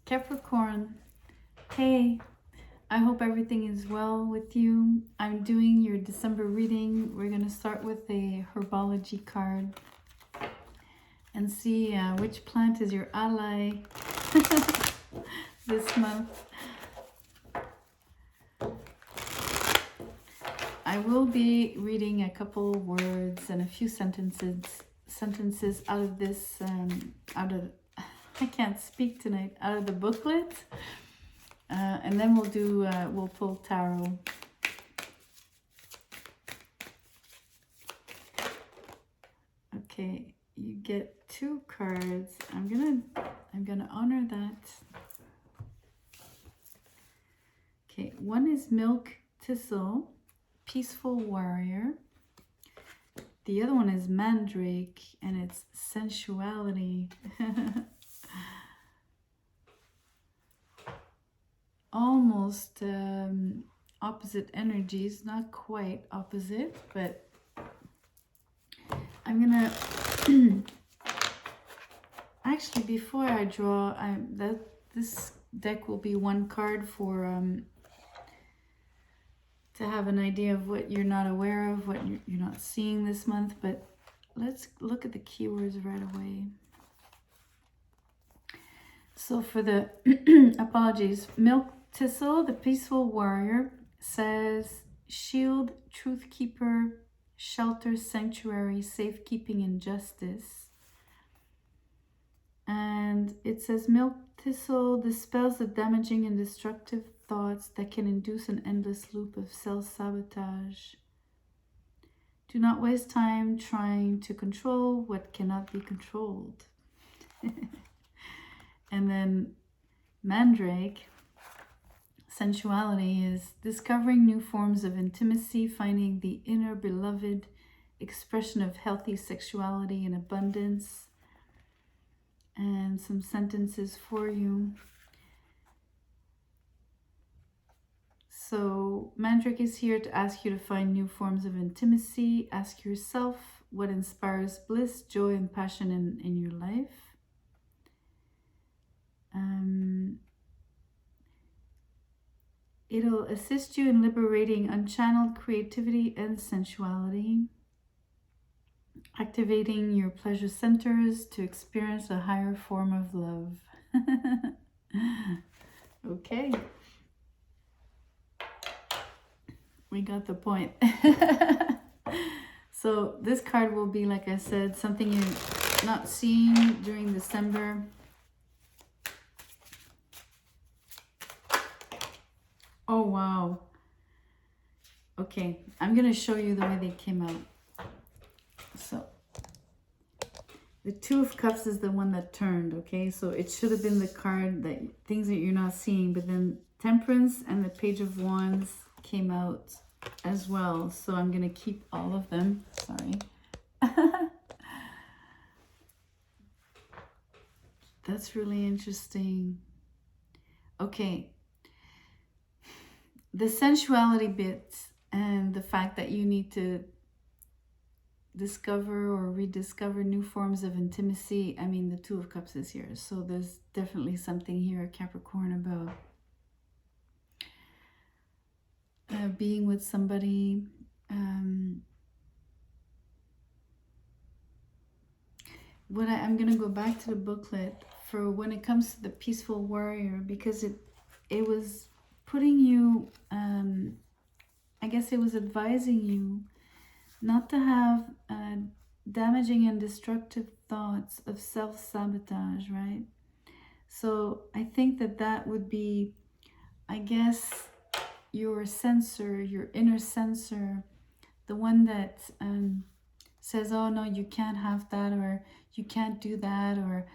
Capricorn, hey, I hope everything is well with you. I'm doing your December reading. We're going to start with a herbology card and see which plant is your ally this month. I will be reading a couple words and a few sentences out of this, I can't speak tonight, out of the booklet. And then we'll pull tarot. Okay, you get 2 cards. I'm gonna honor that. Okay, one is Milk Thistle, Peaceful Warrior. The other one is Mandrake, and it's Sensuality. Almost opposite energies, not quite opposite, but I'm gonna actually, before I draw, this deck will be 1 card for to have an idea of what you're not aware of, what you're not seeing this month. But let's look at the keywords right away. So for the apologies, Milk Thistle, the Peaceful Warrior, says shield, truth keeper, shelter, sanctuary, safekeeping, and justice. And it says Milk Thistle dispels the damaging and destructive thoughts that can induce an endless loop of self-sabotage. Do not waste time trying to control what cannot be controlled. And then Mandrake, sensuality, is discovering new forms of intimacy, finding the inner beloved, expression of healthy sexuality and abundance. And some sentences for you. So Mandrake is here to ask you to find new forms of intimacy. Ask yourself what inspires bliss, joy, and passion in your life. It'll assist you in liberating unchanneled creativity and sensuality, activating your pleasure centers to experience a higher form of love. Okay. We got the point. So this card will be, like I said, something you're not seeing during December. Oh, wow. Okay, I'm going to show you the way they came out. So the 2 of Cups is the one that turned, okay? So it should have been the card that things that you're not seeing, but then Temperance and the Page of Wands came out as well. So I'm going to keep all of them. Sorry. That's really interesting. Okay. The sensuality bit and the fact that you need to discover or rediscover new forms of intimacy. I mean, the 2 of Cups is here. So there's definitely something here, Capricorn, about being with somebody. I'm going to go back to the booklet for when it comes to the Peaceful Warrior, because it was putting you, I guess it was advising you not to have damaging and destructive thoughts of self-sabotage, right? So I think that would be, I guess, your censor, your inner censor, the one that says, oh no, you can't have that, or you can't do that, or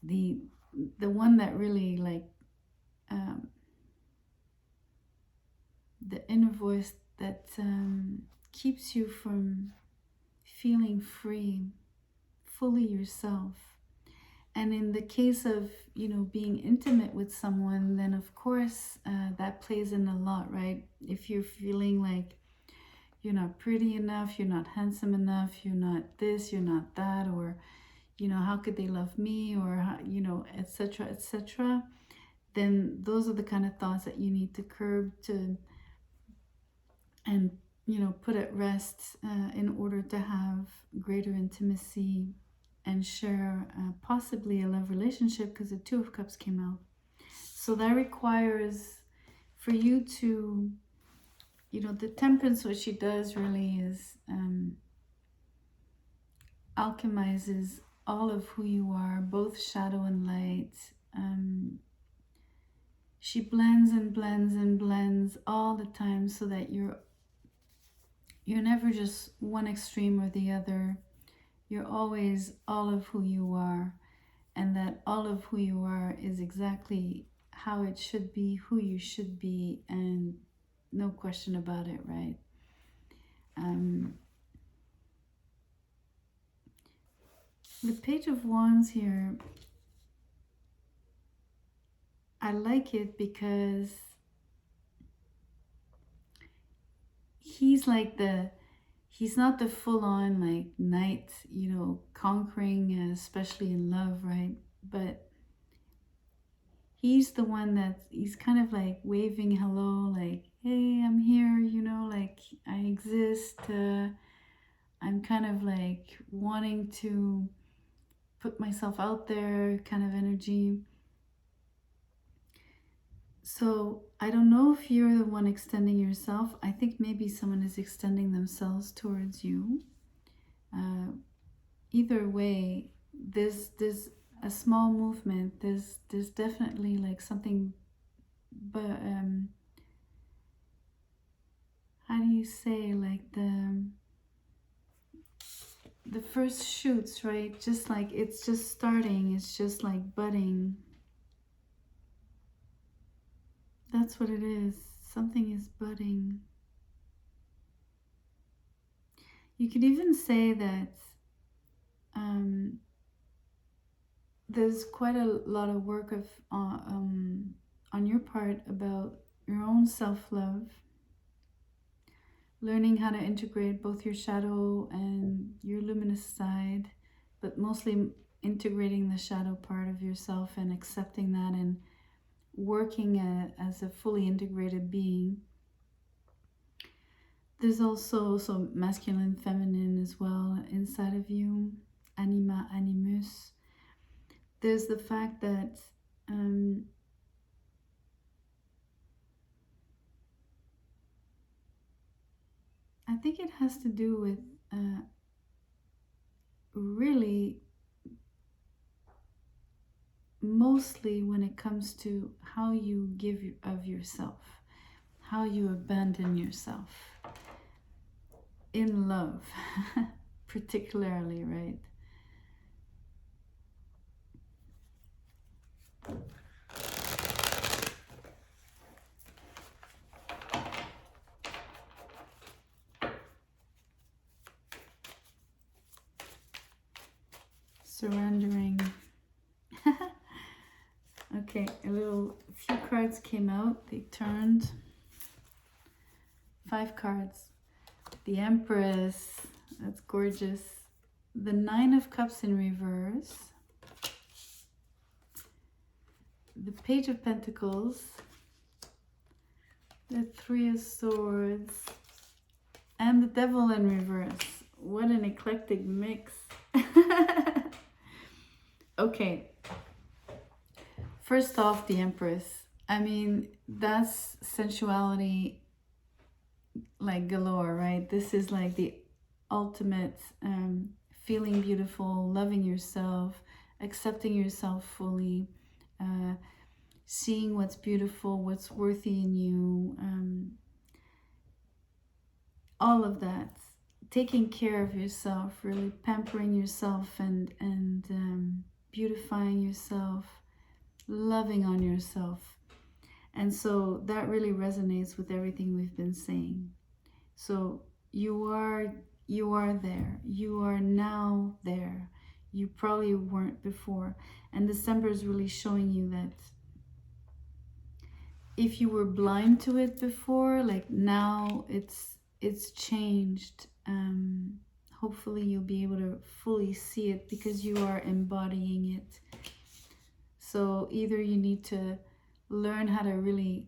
the one that really, like, the inner voice that keeps you from feeling free, fully yourself. And in the case of, being intimate with someone, then of course that plays in a lot, right? If you're feeling like you're not pretty enough, you're not handsome enough, you're not this, you're not that, or you know, how could they love me, or how, you know, etc., etc., then those are the kind of thoughts that you need to curb to, and you know, put at rest in order to have greater intimacy and share possibly a love relationship, because the Two of Cups came out. So that requires for you to, you know, the Temperance, what she does really is alchemizes all of who you are, both shadow and light. She blends and blends and blends all the time so that you're never just one extreme or the other. You're always all of who you are, and that all of who you are is exactly how it should be, who you should be, and no question about it, right? The Page of Wands here, I like it because he's like he's not the full-on like knight, you know, conquering, especially in love, right? But he's the one that he's kind of like waving hello, like, hey, I'm here, you know, like I exist. I'm kind of like wanting to put myself out there kind of energy. So I don't know if you're the one extending yourself. I think maybe someone is extending themselves towards you. Either way, there's a small movement. There's definitely like something, but how do you say, like the first shoots, right? Just like it's just starting. It's just like budding. That's what it is. Something is budding. You could even say that there's quite a lot of work of on your part about your own self-love, learning how to integrate both your shadow and your luminous side, but mostly integrating the shadow part of yourself and accepting that and working as a fully integrated being. There's also masculine, feminine as well inside of you, anima, animus. There's the fact that I think it has to do with really mostly when it comes to how you give of yourself, how you abandon yourself in love, particularly, right? Surrendering. Okay, few cards came out. They turned 5 cards. The Empress, that's gorgeous. The 9 of Cups in reverse. The Page of Pentacles. The 3 of Swords. And the Devil in reverse. What an eclectic mix. Okay. First off, the Empress. I mean, that's sensuality like galore, right? This is like the ultimate feeling beautiful, loving yourself, accepting yourself fully, seeing what's beautiful, what's worthy in you, all of that. Taking care of yourself, really pampering yourself and beautifying yourself, loving on yourself. And so that really resonates with everything we've been saying. So you are there. You are now there. You probably weren't before. And December is really showing you that if you were blind to it before, like now it's changed. hopefully you'll be able to fully see it because you are embodying it. So either you need to learn how to really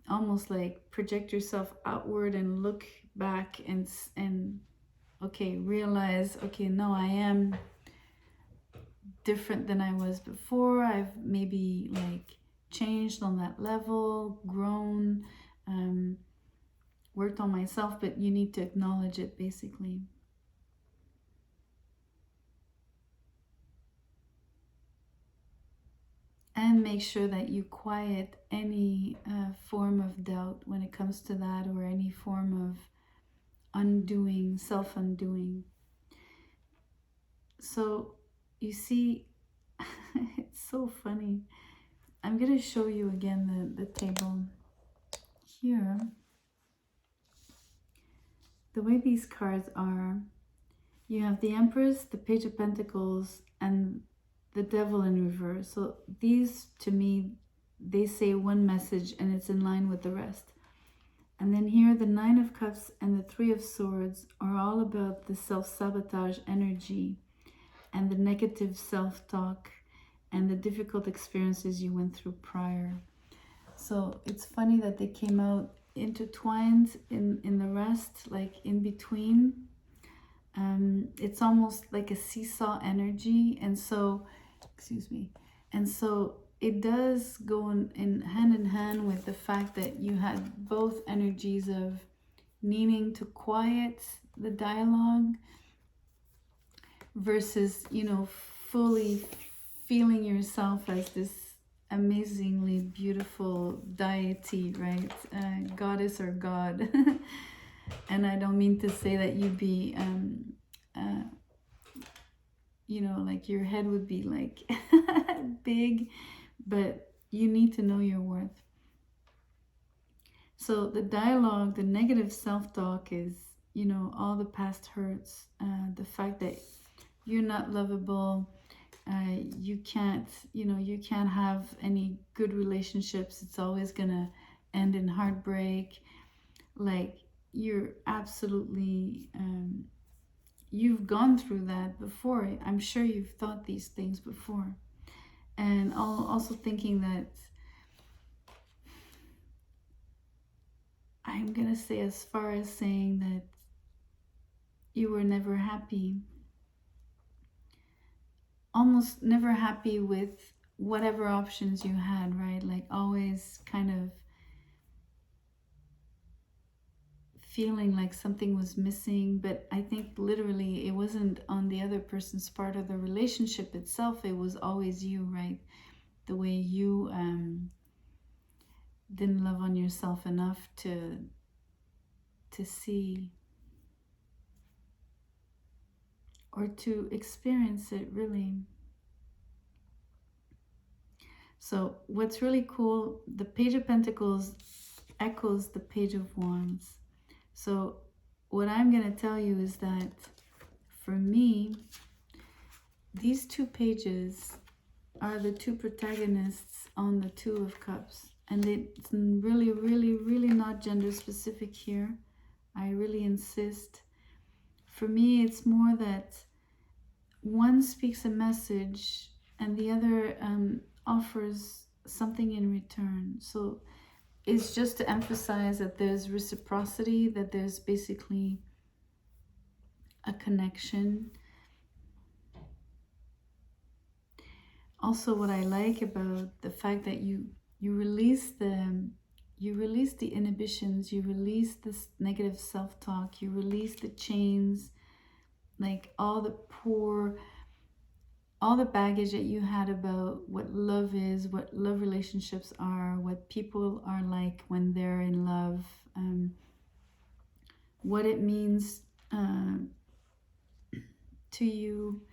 almost like project yourself outward and look back and okay, realize, okay, no, I am different than I was before. I've maybe like changed on that level, grown, worked on myself, but you need to acknowledge it basically. And make sure that you quiet any form of doubt when it comes to that, or any form of undoing, self-undoing. So you see, it's so funny. I'm going to show you again the table here. The way these cards are, you have the Empress, the Page of Pentacles, and the Devil in reverse. So these, to me, they say one message and it's in line with the rest. And then here, the Nine of Cups and the Three of Swords are all about the self-sabotage energy and the negative self-talk and the difficult experiences you went through prior. So it's funny that they came out intertwined in the rest, like in between. It's almost like a seesaw energy, and so, excuse me, and so it does go in hand with the fact that you had both energies of needing to quiet the dialogue versus, you know, fully feeling yourself as this amazingly beautiful deity, right? Goddess or God. And I don't mean to say that you'd be, you know, like your head would be like big, but you need to know your worth. So the dialogue, the negative self-talk is, you know, all the past hurts, the fact that you're not lovable, you can't, you know, you can't have any good relationships. It's always gonna end in heartbreak. Like, you're absolutely, you've gone through that before. I'm sure you've thought these things before. And also thinking that, I'm gonna say, as far as saying that you were never happy, almost never happy with whatever options you had, right? Like always kind of feeling like something was missing. But I think literally it wasn't on the other person's part of the relationship itself. It was always you, right? The way you didn't love on yourself enough to see or to experience it, really. So what's really cool, the Page of Pentacles echoes the Page of Wands. So what I'm going to tell you is that for me, these two pages are the two protagonists on the Two of Cups. And it's really, really, really not gender specific here. I really insist. For me, it's more that one speaks a message and the other offers something in return. So it's just to emphasize that there's reciprocity, that there's basically a connection. Also, what I like about the fact that you release the inhibitions, you release this negative self-talk, you release the chains, like all the baggage that you had about what love is, what love relationships are, what people are like when they're in love, what it means to you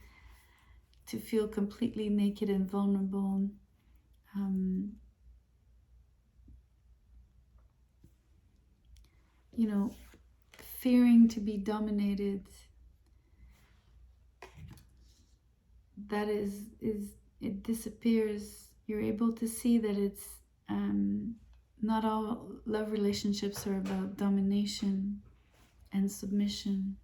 to feel completely naked and vulnerable. You know, fearing to be dominated. That it disappears. You're able to see that it's not all love relationships are about domination and submission.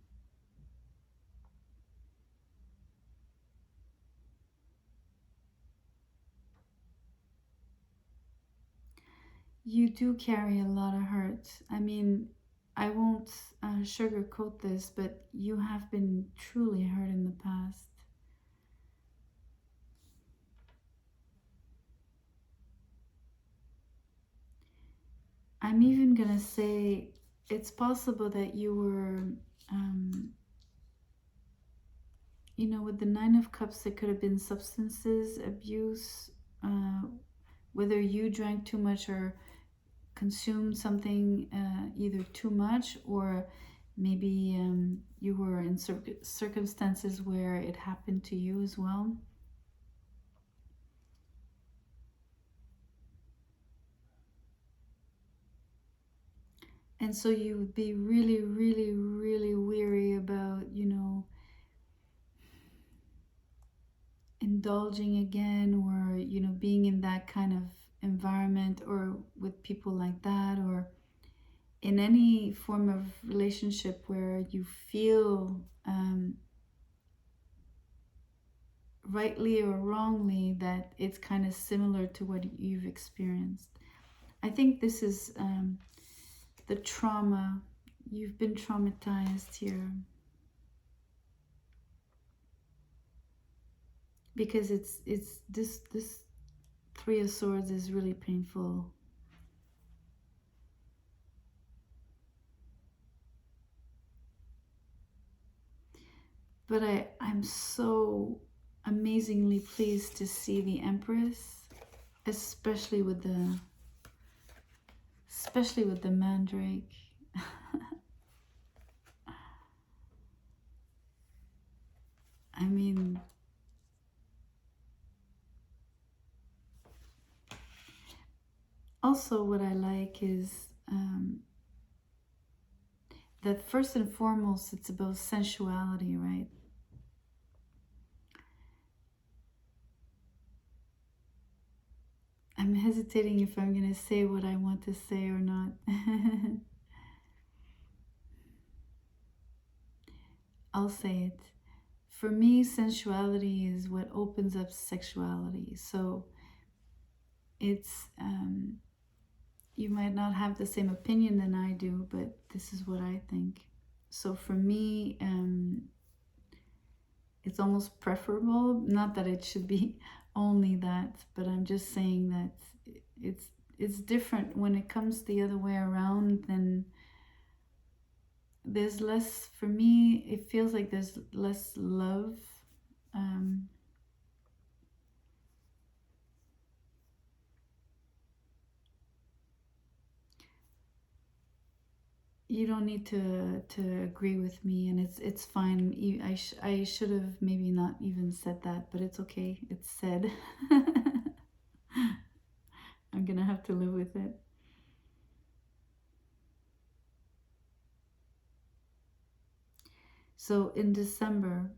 you do carry a lot of hurt. I mean, I won't sugarcoat this, but you have been truly hurt in the past. I'm even gonna say it's possible that you were, you know, with the Nine of Cups, it could have been substances abuse, whether you drank too much or consumed something either too much, or maybe you were in circumstances where it happened to you as well. And so you would be really, really, really weary about, you know, indulging again, or, you know, being in that kind of environment or with people like that, or in any form of relationship where you feel rightly or wrongly that it's kind of similar to what you've experienced. I think this is the trauma. You've been traumatized here. Because it's this Three of Swords is really painful. But I'm so amazingly pleased to see the Empress, especially with the Mandrake. I mean, also what I like is that first and foremost, it's about sensuality, right? I'm hesitating if I'm going to say what I want to say or not. I'll say it. For me, sensuality is what opens up sexuality. So it's, you might not have the same opinion than I do, but this is what I think. So for me, it's almost preferable, not that it should be only that, but I'm just saying that it's different when it comes the other way around. Then there's less, for me, it feels like there's less love. You don't need to agree with me, and it's fine. I should have maybe not even said that, but it's okay. It's said. I'm gonna have to live with it. So in December,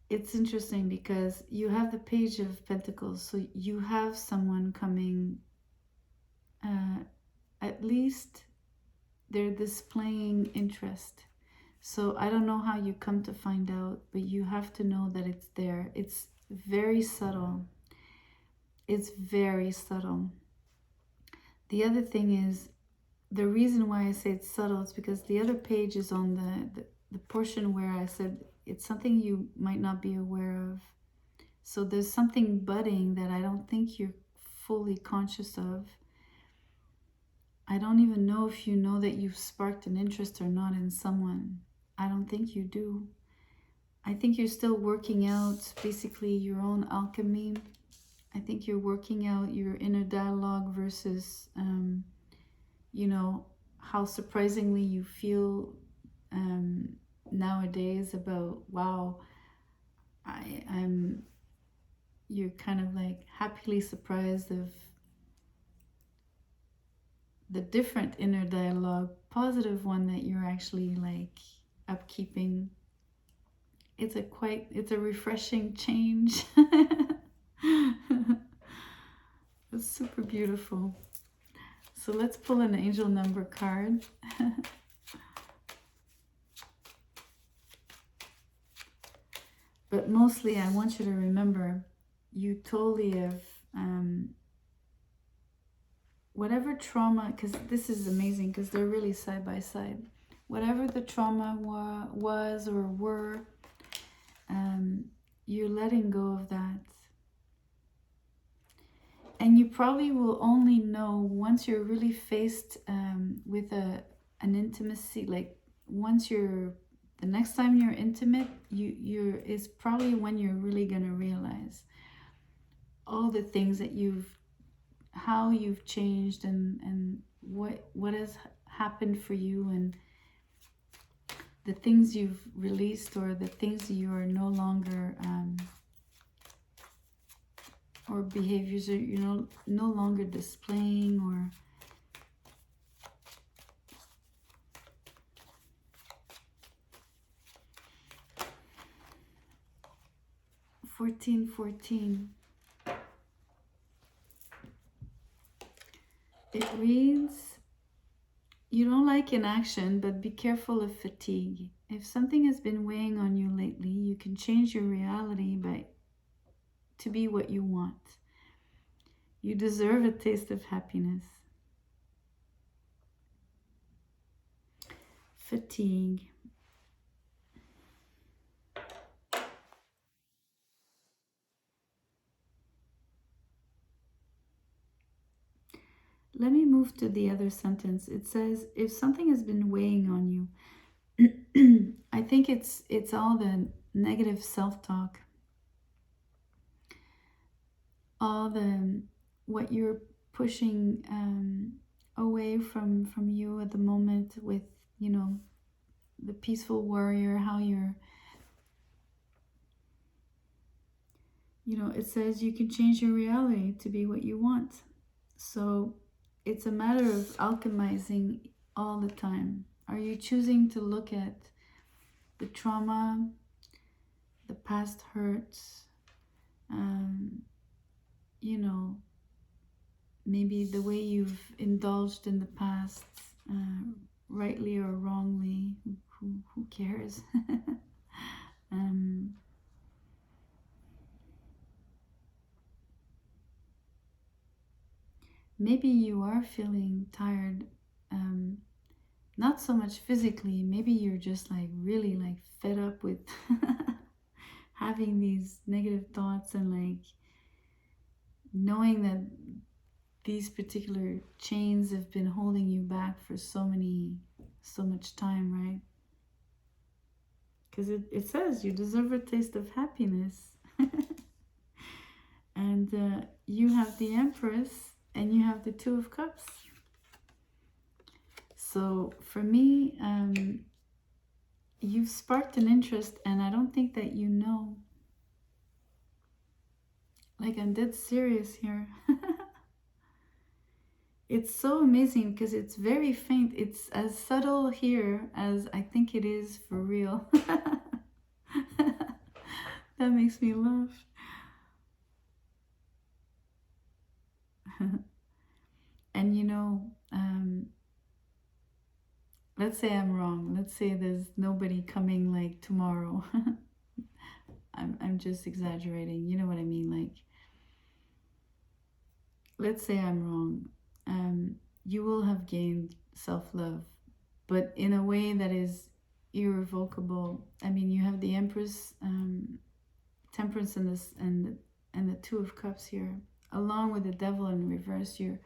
it's interesting because you have the Page of Pentacles, so you have someone coming, at least they're displaying interest. So I don't know how you come to find out, but you have to know that it's there. It's very subtle. It's very subtle. The other thing is, the reason why I say it's subtle is because the other page is on the portion where I said it's something you might not be aware of. So there's something budding that I don't think you're fully conscious of. I don't even know if you know that you've sparked an interest or not in someone. I don't think you do. I think you're still working out basically your own alchemy. I think you're working out your inner dialogue versus, you know, how surprisingly you feel nowadays about, wow, you're kind of like happily surprised of the different inner dialogue, positive one that you're actually like upkeeping. It's a refreshing change. It's super beautiful. So let's pull an angel number card. But mostly I want you to remember, you totally have whatever trauma, because this is amazing because they're really side by side. Whatever the trauma was or were, you're letting go of that. And you probably will only know once you're really faced with an intimacy, like once you're, the next time you're intimate, is probably when you're really gonna realize all the things that how you've changed and what has happened for you, and the things you've released or the things you are no longer or behaviors that you're no longer displaying, or $14.14. It reads, you don't like inaction, but be careful of fatigue. If something has been weighing on you lately, you can change your reality to be what you want. You deserve a taste of happiness. Fatigue. Let me move to the other sentence. It says, if something has been weighing on you, I think it's all the negative self-talk, all the what you're pushing away from you at the moment with, the peaceful warrior, how you're, it says you can change your reality to be what you want. So it's a matter of alchemizing all the time. Are you choosing to look at the trauma, the past hurts, maybe the way you've indulged in the past, rightly or wrongly, who cares? Maybe you are feeling tired, not so much physically, maybe you're just like really like fed up with having these negative thoughts and like knowing that these particular chains have been holding you back for so much time, right? Because it says you deserve a taste of happiness. And you have the Empress and you have the Two of Cups. So for me, you've sparked an interest, and I don't think that like, I'm dead serious here. It's so amazing because it's very faint. It's as subtle here as I think it is for real. That makes me laugh. And let's say I'm wrong. Let's say there's nobody coming like tomorrow. I'm just exaggerating. You know what I mean? Like, let's say I'm wrong. You will have gained self-love, but in a way that is irrevocable. I mean, you have the Empress, Temperance, and the Two of Cups here, along with the Devil in reverse. You're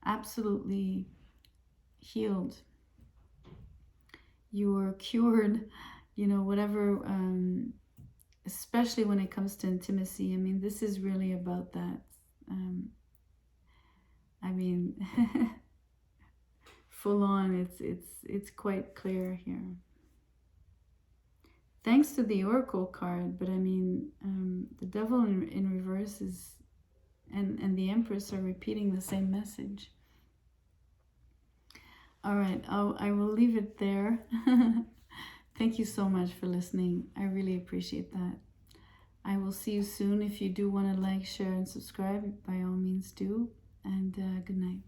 absolutely healed. You are cured. Whatever. Especially when it comes to intimacy. I mean, this is really about that. I mean, full on, it's quite clear here. Thanks to the Oracle card, but I mean, the Devil in reverse is, and the Empress are repeating the same message. All right, I will leave it there. Thank you so much for listening. I really appreciate that. I will see you soon. If you do want to like, share, and subscribe, by all means do. And good night.